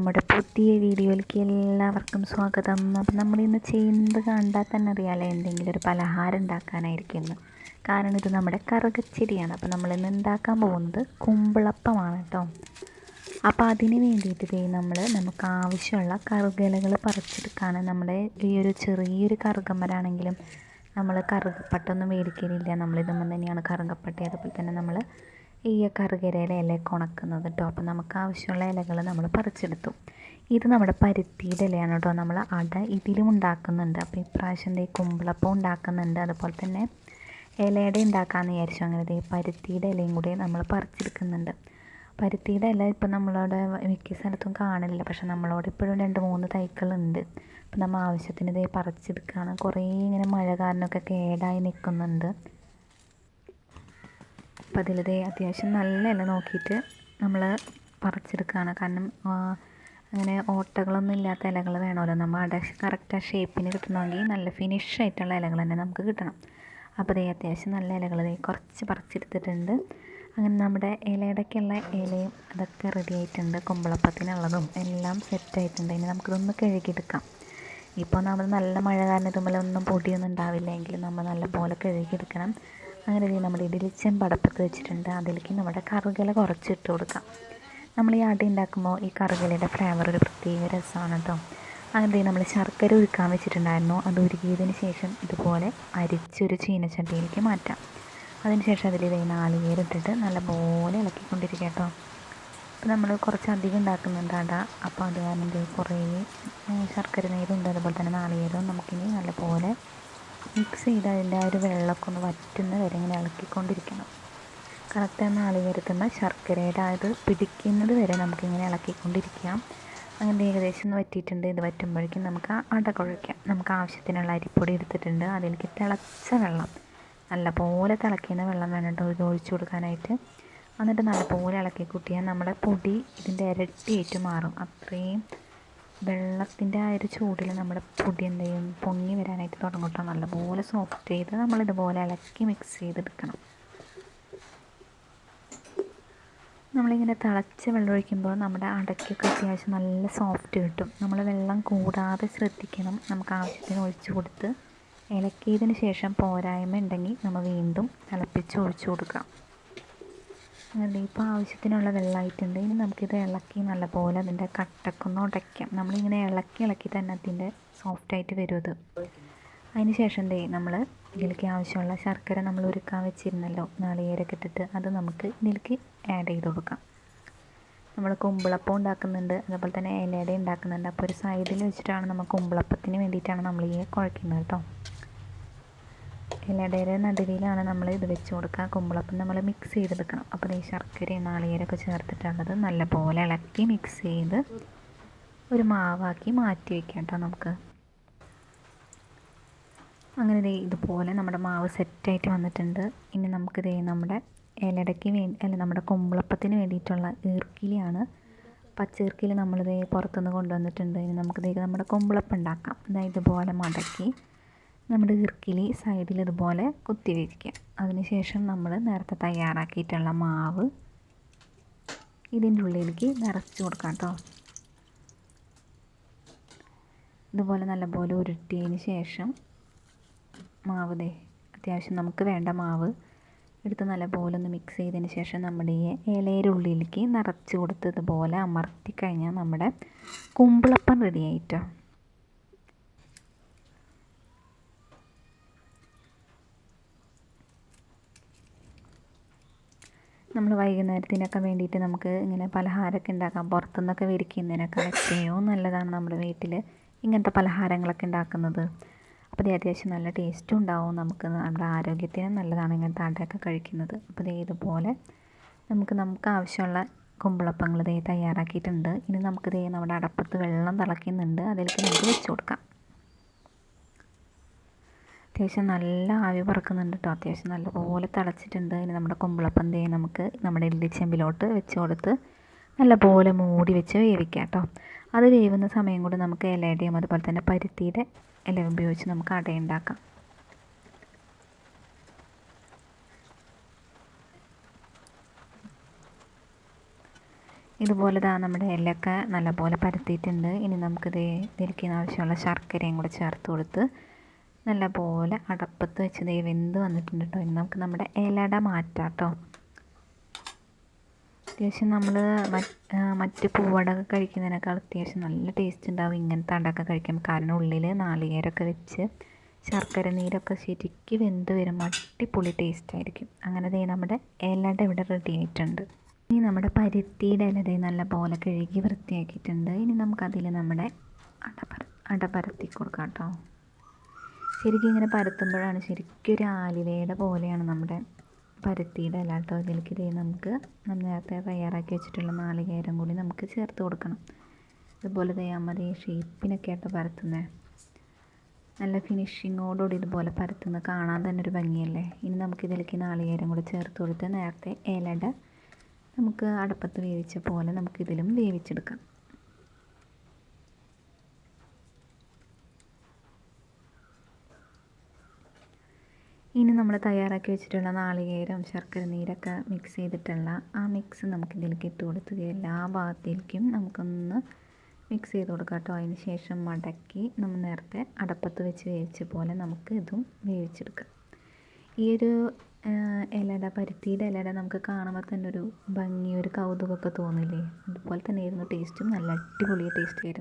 നമ്മുടെ പുതിയ വീഡിയോയിലേക്ക് എല്ലാവർക്കും സ്വാഗതം. അപ്പം നമ്മളിന്ന് ചെയ്യുന്നത് കണ്ടാൽ തന്നെ അറിയാമല്ലോ, എന്തെങ്കിലും ഒരു പലഹാരം ഉണ്ടാക്കാനായിരിക്കും. കാരണം ഇത് നമ്മുടെ കറുകച്ചെടിയാണ്. അപ്പോൾ നമ്മളിന്ന് ഉണ്ടാക്കാൻ പോകുന്നത് കുമ്പിളപ്പമാണ് കേട്ടോ. അപ്പോൾ അതിന് വേണ്ടിയിട്ട് നമുക്ക് ആവശ്യമുള്ള കറുകയിലകൾ പറിച്ചെടുക്കാണ്. നമ്മുടെ ഈ ഒരു ചെറിയൊരു കറുകമരാണെങ്കിലും നമ്മൾ കറുകപ്പട്ടൊന്നും മേടിക്കലില്ല. നമ്മളിതുമ്പോൾ തന്നെയാണ് കറുകപ്പട്ട, അതുപോലെ തന്നെ നമ്മൾ ഈ കറുകരയിലെ ഇലയൊക്കെ ഉണക്കുന്നത് കേട്ടോ. അപ്പോൾ നമുക്ക് ആവശ്യമുള്ള ഇലകൾ നമ്മൾ പറിച്ചെടുത്തു. ഇത് നമ്മുടെ പരുത്തിയുടെ ഇലയാണ് കേട്ടോ. നമ്മൾ അട ഇതിലും ഉണ്ടാക്കുന്നുണ്ട്. അപ്പോൾ ഇപ്രാവശ്യം കുമ്പിളപ്പം ഉണ്ടാക്കുന്നുണ്ട്, അതുപോലെ തന്നെ ഇലയുടെ ഉണ്ടാക്കാമെന്ന് വിചാരിച്ചു. അങ്ങനെ പരുത്തിയുടെ ഇലയും കൂടി നമ്മൾ പറിച്ചെടുക്കുന്നുണ്ട്. പരുത്തിയുടെ ഇല ഇപ്പം നമ്മളവിടെ മിക്ക സ്ഥലത്തും കാണില്ല, പക്ഷെ നമ്മളവിടെ ഇപ്പോഴും 2-3 തൈകളുണ്ട്. അപ്പം നമ്മൾ ആവശ്യത്തിന് പറിച്ചെടുക്കുകയാണ്. കുറേ ഇങ്ങനെ മഴ കാരണമൊക്കെ കേടായി നിൽക്കുന്നുണ്ട്. അപ്പോൾ അത്യാവശ്യം നല്ല ഇല നോക്കിയിട്ട് നമ്മൾ പറിച്ചെടുക്കുകയാണ്. കാരണം അങ്ങനെ ഓട്ടകളൊന്നും ഇല്ലാത്ത ഇലകൾ വേണമല്ലോ. നമ്മൾ കറക്റ്റ് ആ ഷേപ്പിന് കിട്ടണമെങ്കിൽ നല്ല ഫിനിഷ് ആയിട്ടുള്ള ഇലകൾ തന്നെ നമുക്ക് കിട്ടണം. അപ്പോൾ അത്യാവശ്യം നല്ല ഇലകൾ കുറച്ച് പറിച്ചെടുത്തിട്ടുണ്ട്. അങ്ങനെ നമ്മുടെ ഇലയുടെയൊക്കെയുള്ള ഇലയും അതൊക്കെ റെഡി ആയിട്ടുണ്ട്. കുമ്പിളപ്പത്തിനുള്ളതും എല്ലാം സെറ്റായിട്ടുണ്ട്. ഇനി നമുക്കിതൊന്ന് കഴുകിയെടുക്കാം. ഇപ്പോൾ നമ്മൾ നല്ല മഴ കാരണം ഇതുമൂലം പൊടിയൊന്നും ഉണ്ടാവില്ല, എങ്കിലും നമ്മൾ നല്ലപോലെ കഴുകിയെടുക്കണം. അങ്ങനെ നമ്മുടെ ഇഡ്ഡലിച്ചെമ്പ് അടുപ്പത്ത് വെച്ചിട്ടുണ്ട്. അതിലേക്ക് നമ്മുടെ കറുകയില കുറച്ച് ഇട്ട് കൊടുക്കാം. നമ്മൾ ഈ അട ഉണ്ടാക്കുമ്പോൾ ഈ കറുകയിലയുടെ ഫ്ലേവർ ഒരു പ്രത്യേക രസമാണ് കേട്ടോ. അങ്ങനെ നമ്മൾ ശർക്കര ഉരുക്കാൻ വെച്ചിട്ടുണ്ടായിരുന്നു. അത് ഉരുക്കിയതിന് ശേഷം ഇതുപോലെ അരിച്ചൊരു ചീനച്ചട്ടിയിലേക്ക് മാറ്റാം. അതിന് ശേഷം അതിൽ നാളികേരം ഇട്ടിട്ട് നല്ലപോലെ ഇളക്കിക്കൊണ്ടിരിക്കുക കേട്ടോ. അപ്പോൾ നമ്മൾ കുറച്ചധികം ഉണ്ടാക്കുന്നുണ്ട് അട. അപ്പോൾ അത് കാരണം കുറേ ശർക്കര നീരുണ്ട്, അതുപോലെ തന്നെ നാളികേരവും നമുക്കിനി നല്ലപോലെ മിക്സ് ചെയ്ത് അതിൻ്റെ ആ ഒരു വെള്ളമൊക്കെ ഒന്ന് വറ്റുന്ന വരെ ഇങ്ങനെ ഇളക്കിക്കൊണ്ടിരിക്കണം. കറക്റ്റ് ആ നാളികേരത്തുമ്പോൾ ശർക്കരയുടെ അത് പിടിക്കുന്നത് വരെ നമുക്കിങ്ങനെ ഇളക്കിക്കൊണ്ടിരിക്കാം. അങ്ങനെ ഏകദേശം ഒന്ന് വറ്റിയിട്ടുണ്ട്. ഇത് വറ്റുമ്പോഴേക്കും നമുക്ക് അട കുഴയ്ക്കാം. നമുക്ക് ആവശ്യത്തിനുള്ള അരിപ്പൊടി എടുത്തിട്ടുണ്ട്. അതിലേക്ക് തിളച്ച വെള്ളം, നല്ലപോലെ തിളയ്ക്കുന്ന വെള്ളം വേണം കേട്ടോ ഇത് ഒഴിച്ചു കൊടുക്കാനായിട്ട്. എന്നിട്ട് നല്ലപോലെ ഇളക്കി കൂട്ടിയാൽ നമ്മുടെ പൊടി ഇതിൻ്റെ ഇരട്ടിയായിട്ട് മാറും. അത്രയും വെള്ളത്തിൻ്റെ ആ ഒരു ചൂടിൽ നമ്മുടെ പൊടി എന്ത് ചെയ്യും, പൊങ്ങി വരാനായിട്ട് തുടങ്ങട്ടോ. നല്ലപോലെ സോഫ്റ്റ് ചെയ്ത് നമ്മളിതുപോലെ ഇളക്കി മിക്സ് ചെയ്തെടുക്കണം. നമ്മളിങ്ങനെ തിളച്ച വെള്ളം ഒഴിക്കുമ്പോൾ നമ്മുടെ അടയ്ക്കൊക്കെ അത്യാവശ്യം നല്ല സോഫ്റ്റ് കിട്ടും. നമ്മൾ വെള്ളം കൂടാതെ ശ്രദ്ധിക്കണം. നമുക്ക് ആവശ്യത്തിന് ഒഴിച്ചു കൊടുത്ത് ഇളക്കിയതിന് ശേഷം പോരായ്മ ഉണ്ടെങ്കിൽ നമ്മൾ വീണ്ടും തിളപ്പിച്ച് ഒഴിച്ചു കൊടുക്കാം. അങ്ങനെ ഇപ്പോൾ ആവശ്യത്തിനുള്ള വെള്ളമായിട്ടുണ്ട്. ഇനി നമുക്കിത് ഇളക്കി നല്ലപോലെ അതിൻ്റെ കട്ടക്കൊന്ന് ഉടയ്ക്കാം. നമ്മളിങ്ങനെ ഇളക്കി തന്നെ അതിൻ്റെ സോഫ്റ്റായിട്ട് വരും അത്. അതിന് ശേഷം നമ്മൾ ഇതിലേക്ക് ആവശ്യമുള്ള ശർക്കര നമ്മൾ ഉരുക്കാൻ വെച്ചിരുന്നല്ലോ, നാളികേരമൊക്കെ ഇട്ടിട്ട്, അത് നമുക്ക് ഇതിലേക്ക് ആഡ് ചെയ്ത് കൊടുക്കാം. നമ്മൾ കുമ്പിളപ്പം ഉണ്ടാക്കുന്നുണ്ട്, അതുപോലെ തന്നെ ഇലയുടെ ഉണ്ടാക്കുന്നുണ്ട്. അപ്പോൾ ഒരു സൈഡിൽ വെച്ചിട്ടാണ് നമ്മൾ കുമ്പിളപ്പത്തിന് വേണ്ടിയിട്ടാണ് നമ്മൾ ഈ കുഴയ്ക്കുന്നത് കേട്ടോ. ഇലയുടെ നടുവിലാണ് നമ്മൾ ഇത് വെച്ച് കൊടുക്കുക. കുമ്പിളപ്പം നമ്മൾ മിക്സ് ചെയ്തെടുക്കണം. അപ്പോൾ ഈ ശർക്കരയും നാളികേരമൊക്കെ ചേർത്തിട്ടുള്ളത് നല്ലപോലെ ഇളക്കി മിക്സ് ചെയ്ത് ഒരു മാവാക്കി മാറ്റി വയ്ക്കാം കേട്ടോ നമുക്ക്. അങ്ങനെ ഇതുപോലെ നമ്മുടെ മാവ് സെറ്റായിട്ട് വന്നിട്ടുണ്ട്. ഇനി നമുക്കിത് നമ്മുടെ നമ്മുടെ കുമ്പിളപ്പത്തിന് വേണ്ടിയിട്ടുള്ള ഈർക്കിലിയാണ്. പച്ചീർക്കിലി നമ്മളിത് പുറത്തുനിന്ന് കൊണ്ടുവന്നിട്ടുണ്ട്. ഇനി നമുക്കിത് നമ്മുടെ കുമ്പിളപ്പം ഉണ്ടാക്കാം. അതായത് ഇതുപോലെ മടക്കി നമ്മുടെ ഈർക്കിലി സൈഡിൽ ഇതുപോലെ കുത്തി വയ്ക്കുക. അതിനുശേഷം നമ്മൾ നേരത്തെ തയ്യാറാക്കിയിട്ടുള്ള മാവ് ഇതിൻ്റെ ഉള്ളിലേക്ക് നിറച്ച് കൊടുക്കാം കേട്ടോ. ഇതുപോലെ നല്ലപോലെ ഉരുട്ടിയതിന് ശേഷം മാവ് അത്യാവശ്യം നമുക്ക് വേണ്ട മാവ് എടുത്ത് നല്ലപോലെ ഒന്ന് മിക്സ് ചെയ്തതിന് ശേഷം നമ്മുടെ ഈ ഇലയുടെ ഉള്ളിലേക്ക് നിറച്ച് കൊടുത്ത് ഇതുപോലെ അമർത്തി കഴിഞ്ഞാൽ നമ്മുടെ കുമ്പിളപ്പം റെഡി ആയിട്ടോ. നമ്മൾ വൈകുന്നേരത്തിനൊക്കെ വേണ്ടിയിട്ട് നമുക്ക് ഇങ്ങനെ പലഹാരമൊക്കെ ഉണ്ടാക്കാം. പുറത്തുനിന്നൊക്കെ മേടിക്കുന്നതിനൊക്കെ എത്രയോ നല്ലതാണ് നമ്മുടെ വീട്ടിൽ ഇങ്ങനത്തെ പലഹാരങ്ങളൊക്കെ ഉണ്ടാക്കുന്നത്. അപ്പോൾ അത്യാവശ്യം നല്ല ടേസ്റ്റും ഉണ്ടാവും. നമുക്ക് നമ്മുടെ ആരോഗ്യത്തിനും നല്ലതാണ് ഇങ്ങനത്തെ അടയൊക്കെ കഴിക്കുന്നത്. അപ്പോൾ ഇതുപോലെ നമുക്ക് ആവശ്യമുള്ള കുമ്പിളപ്പങ്ങൾ തയ്യാറാക്കിയിട്ടുണ്ട്. ഇനി നമുക്ക് നമ്മുടെ അടപ്പത്ത് വെള്ളം തിളയ്ക്കുന്നുണ്ട്, അതിലേക്ക് നമുക്ക് വെച്ച് കൊടുക്കാം. അത്യാവശ്യം നല്ല ആവി പറക്കുന്നുണ്ട് കേട്ടോ. അത്യാവശ്യം നല്ലപോലെ തിളച്ചിട്ടുണ്ട്. ഇനി നമ്മുടെ കുമ്പിളപ്പം നമുക്ക് നമ്മുടെ ഇഡ്ഡലിച്ചെമ്പിലോട്ട് വെച്ച് കൊടുത്ത് നല്ലപോലെ മൂടി വെച്ച് വേവിക്കാം കേട്ടോ. അത് വേവുന്ന സമയം കൊണ്ട് നമുക്ക് ഇലയുടെയും അതുപോലെ തന്നെ പരുത്തിയുടെ ഇല ഉപയോഗിച്ച് നമുക്ക് അട ഉണ്ടാക്കാം. ഇതുപോലെ നമ്മുടെ ഇലയൊക്കെ നല്ലപോലെ പരത്തിയിട്ടുണ്ട്. ഇനി നമുക്കിത് ഇതിലേക്ക് ആവശ്യമുള്ള ശർക്കരയും കൂടെ ചേർത്ത് കൊടുത്ത് നല്ലപോലെ അടപ്പത്ത് വെച്ച് വെന്ത് വന്നിട്ടുണ്ട് കേട്ടോ. ഇനി നമുക്ക് നമ്മുടെ ഇലട മാറ്റാം കേട്ടോ. അത്യാവശ്യം നമ്മൾ മറ്റ് പൂവടയൊക്കെ കഴിക്കുന്നതിനേക്കാൾ അത്യാവശ്യം നല്ല ടേസ്റ്റ് ഉണ്ടാവും ഇങ്ങനത്തെ അടയൊക്കെ കഴിക്കുമ്പോൾ. കാരണം ഉള്ളിൽ നാളികേരമൊക്കെ വെച്ച് ശർക്കര നീരൊക്കെ ശരിക്ക് വെന്ത് വരുമ്പോൾ അടിപൊളി ടേസ്റ്റ് ആയിരിക്കും. അങ്ങനെ നമ്മുടെ ഇലട ഇവിടെ റെഡി ആയിട്ടുണ്ട്. ഇനി നമ്മുടെ പരുത്തിയുടെ ഇല നല്ല പോലെ കഴുകി വൃത്തിയാക്കിയിട്ടുണ്ട്. ഇനി നമുക്കതിൽ നമ്മുടെ അട പരത്തി കൊടുക്കാം കേട്ടോ. ശരിക്കും ഇങ്ങനെ പരത്തുമ്പോഴാണ് ശരിക്കും ഒരു ആലിലയുടെ പോലെയാണ് നമ്മുടെ പരുത്തിയുടെ ഇല കേട്ടോ. ഇതിലേക്ക് നമുക്ക് നേരത്തെ തയ്യാറാക്കി വെച്ചിട്ടുള്ള നാളികേരം കൂടി നമുക്ക് ചേർത്ത് കൊടുക്കണം. ഇതുപോലെ മതി ഷേപ്പിനൊക്കെ ആയിട്ട് പരത്തുന്നത്. നല്ല ഫിനിഷിങ്ങോടുകൂടി ഇതുപോലെ പരത്തുന്നത് കാണാൻ തന്നെ ഒരു ഭംഗിയല്ലേ. ഇനി നമുക്കിതിലേക്ക് നാളികേരം കൂടി ചേർത്ത് കൊടുത്ത് നേരത്തെ ഇലട നമുക്ക് അടുപ്പത്ത് വേവിച്ച പോലെ നമുക്കിതിലും വേവിച്ചെടുക്കാം. ഇനി നമ്മൾ തയ്യാറാക്കി വെച്ചിട്ടുള്ള നാളികേരം ശർക്കര നീരൊക്കെ മിക്സ് ചെയ്തിട്ടുള്ള ആ മിക്സ് നമുക്കിതിലേക്ക് ഇട്ട് കൊടുത്ത് എല്ലാ ഭാഗത്തേക്കും നമുക്കൊന്ന് മിക്സ് ചെയ്ത് കൊടുക്കാം കേട്ടോ. അതിന് ശേഷം മടക്കി നമ്മൾ നേരത്തെ അടുപ്പത്ത് വെച്ച് വേവിച്ച പോലെ നമുക്ക് ഇതും വേവിച്ചെടുക്കാം. ഈ ഒരു ഇലട പരുത്തിയുടെ ഇലട നമുക്ക് കാണുമ്പോൾ തന്നെ ഒരു ഭംഗി, ഒരു കൗതുകമൊക്കെ തോന്നില്ലേ? അതുപോലെ തന്നെയായിരുന്നു ടേസ്റ്റും. നല്ല അടിപൊളി ടേസ്റ്റ് ആയിരുന്നു.